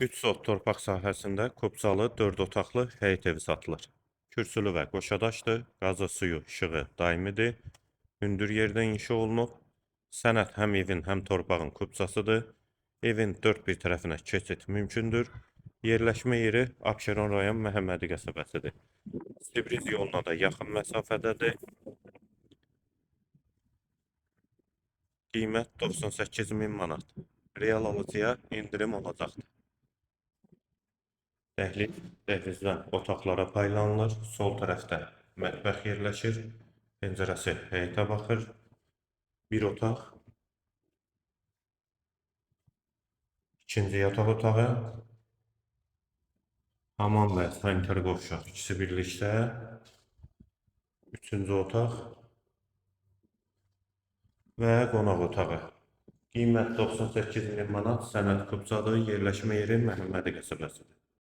3 sot torpaq sahəsində Kubcalı 4 otaqlı həyət evi satılır. Kürsülü və qoşadaşdır, qazı, suyu, işığı daimidir, hündür yerdə inşa olunub. Sənəd həm evin, həm torpağın kubcasıdır. Evin dörd bir tərəfinə keçid mümkündür. Yerləşmə yeri Abşeron rayon Məhəmmədi qəsəbəsidir. Sibriz yoluna da yaxın məsafədədir. Qiymət 98.000 manat. Real alıcıya indirim olacaqdır. Dəhlizdən otaqlara paylanılır. Sol tərəfdə mətbəx yerləşir. Pəncərəsi həyətə baxır. Bir otaq. İkinci yataq otağı. Hamam və sanitar qovşaq ikisi birlikdə. Üçüncü otaq. Və qonaq otağı. Qiymət 98.000 manat, sənəd kubcadır, yerləşmə yeri Məhəmmədi qəsəbəsidir.